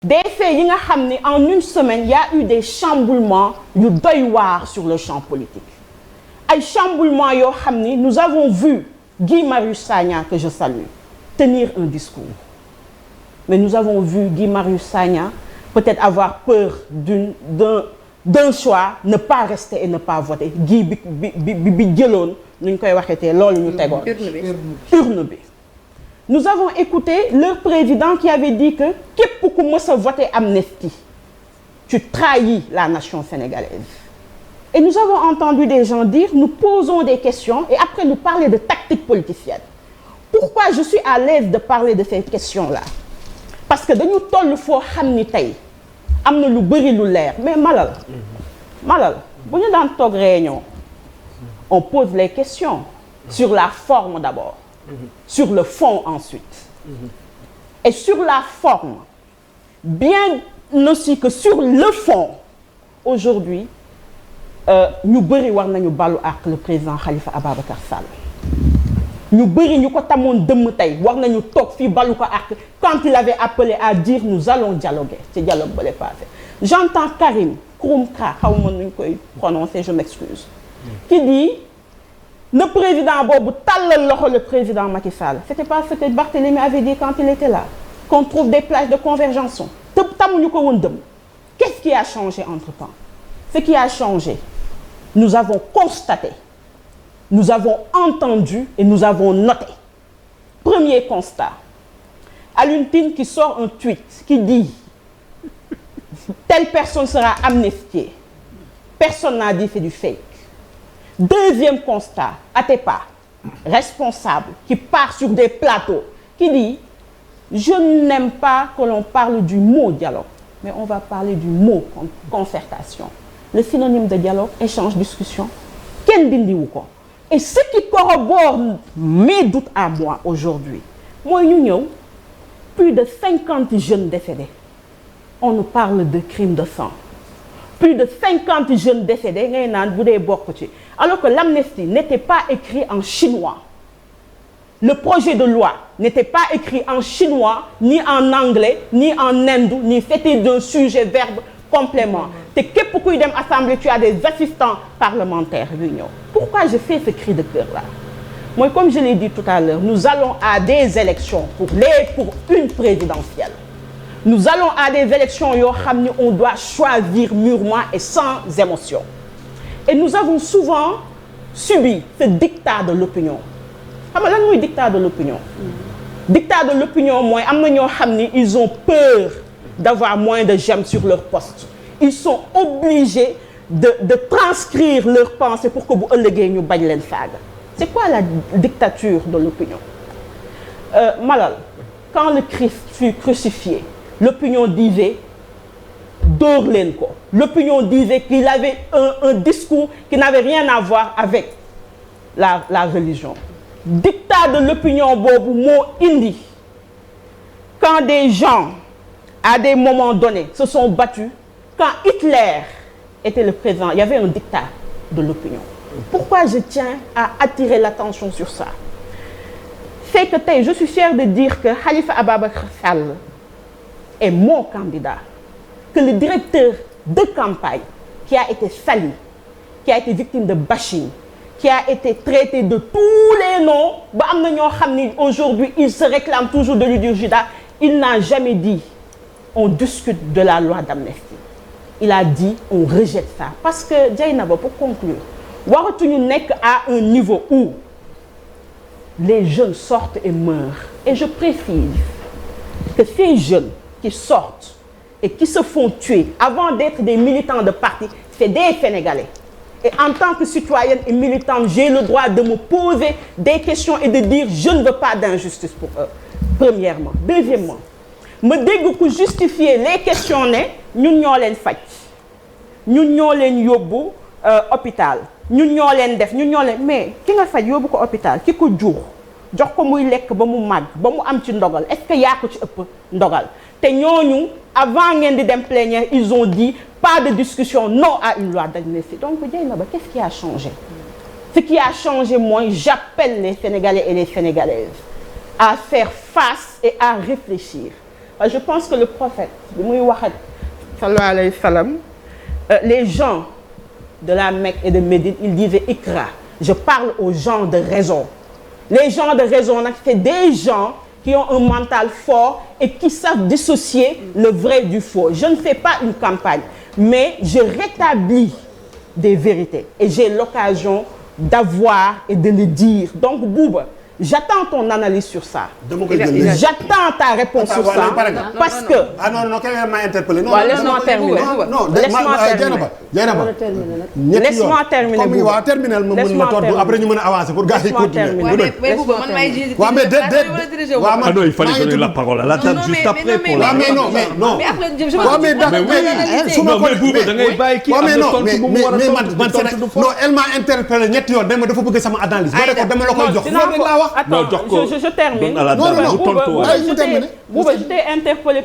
des faits yi nga xam ni en une semaine il y a eu des chamboulements yu doy waar sur le champ politique ay chamboulements yoo xam ni nous avons vu Guy Marius Sagna que je salue tenir un discours mais nous avons vu Guy Marius Sagna peut-être avoir peur d'un choix ne pas rester et ne pas voter Guy bi jëloon nu ñu koy waxeetee loolu ñu tegoon urne bi nous avons écouté leur président qui avait dit que képp ku mës a voter amnistie tu trahis la nation sénégalaise et nous avons entendu des gens dire nous posons des questions et après nous parler de tactique politicienne pourquoi je suis à l'aise de parler de ces questions-là parce que dañu toll foo xam ni tey am na lu bëri lu leer mais malal bu ñu daan toog réunion on pose les questions sur la forme d'abord sur le fond ensuite et sur la forme bien aussi que sur le fond aujourd'hui ñu bëri war nañu balu ak le président Khalifa Ababacar Sall ñu bëri ñu ko tamoon dëmm tey war nañu toog fii balu ko ak quand il avait appelé à dire nous allons dialoguer ci dialogue ba le passé j'entends Karim Xrum Xax xaw ma nuñ koy prononcer je m'excuse qui dit le président boobu tàllal loxo le président Macky Sall c'était pas ce que Barthélémy avait dit quand il était là qu'on trouve des plages de convergence te tamuñu ko woon dëmm qu'est-ce qui a changé entre-temps ce qui a changé nous avons constaté nous avons entendu et nous avons noté premier constat Alioune Tine qui sort un tweet qui dit telle personne sera amnistiée personne n'a dit c'est du fake deuxième constat Atepa responsable qui part sur des plateaux qui dit je n'aime pas que l'on parle du mot dialogue mais on va parler du mot concertation le synonyme de dialogue échange discussion kenn dindiwu ko et ce qui corrobore mes doutes à moi aujourd'hui mooy ñu ñëw plus de 50 jeunes décédés on nous parle de crimes de sang plus de 50 jeunes décédés ngay naan bu dee bokk ci alors que l'amnistie n'était pas écrit en chinois le projet de loi n'était pas écrit en chinois ni en anglais ni en hindou ni c'était d'un sujet verbe complément te képp kuy dem assemblée tu as des assistants parlementaires yuy ñëw pourquoi je fais ce cri de cœur là mooy comme je l'ai dit tout à l'heure nous allons à des élections pour une présidentielle nous allons à des élections yoo xam ni on doit choisir mûrement et sans émotion et nous avons souvent subi ce dictat de l'opinion xam nga lan mooy dictat de l'opinion dictat de l'opinion mooy am na ñoo xam ni ils ont peur d'avoir moins de j'aime sur leur poste ils sont obligés de transcrire leurs pensées pour que bu ëllëgee ñu bañ leen saaga c'est quoi la dictature de l'opinion Malal quand le Christ fut crucifié l'opinion disait dóor leen ko l'opinion disait qu'il avait un discours qui n'avait rien à voir avec la religion dictat de l'opinion boobu moo indi quand des gens à des moments donnés se sont battus quand Hitler était le président il y avait un dictat de l'opinion pourquoi je tiens à attirer l'attention sur ça c'est que tey je suis fière de dire que Khalifa Ababacar Sall est mon candidat que le directeur de campagne qui a été sali qui a été victime de bashing qui a été traité de tous les noms ba am na ñoo xam ni aujourd'hui il se réclame toujours de l'Udurjuda il n'a jamais dit on discute de la loi d'amnistie il a dit on rejette ça parce que Dieynaba pour conclure waratuñu nekk à un niveau où les jeunes sortent et meurent et je précise que ces jeunes qui sortent et qui se font tuer avant d'être des militants de parti c'est des Sénégalais et en tant que citoyenne et militante j'ai le droit de me poser des questions et de dire je ne veux pas d'injustice pour eux premièrement deuxièmement ma dégg ko justifier les questions ne ñun ñoo leen faj ñun ñoo leen yóbbu hôpital ñun ñoo leen def ñun ñoo leen mais ki nga faj yóbbu ko hôpital ki ko jur jox ko muy lekk ba mu màgg ba mu am ci ndogal est-ce que yaa ko ci ëpp ndogal te ñooñu avant ngeen di dem plénière ils ont dit pas de discussion non à une loi d'amnistie donc Dieynaba qu'est-ce qui a changé ce qui a changé moi j'appelle les Sénégalais et les Sénégalaises à faire face et à réfléchir je pense que le prophète bi muy wax ak sallallahu alayhi wa sallam les gens de la Mecque et de Médine il disait Iqra. Je parle aux gens de raison. Les gens de raison nag c'est des gens qui ont un mental fort et qui savent dissocier le vrai du faux. Je ne fais pas une campagne, mais je rétablis des vérités. Et j'ai l'occasion d'avoir et de le dire. Donc, Bouba, j'attends ton analyse sur ça. J'attends ta réponse sur ça. Parce que... Ah non, quelqu'un m'a interpellé. Non, laisse-moi terminer. Laisse-moi terminer. Laisse-moi terminer. Après, nous allons avancer pour garder continuer. Mais Bouba, il fallait donner la parole à la dame juste après pour la... Mais non. Elle m'a interpellé ñetti yoon dama dafa bëgg sama analyse. Dama la koy jox. Attends, je termine. Non. Bouba, je t'ai interpellé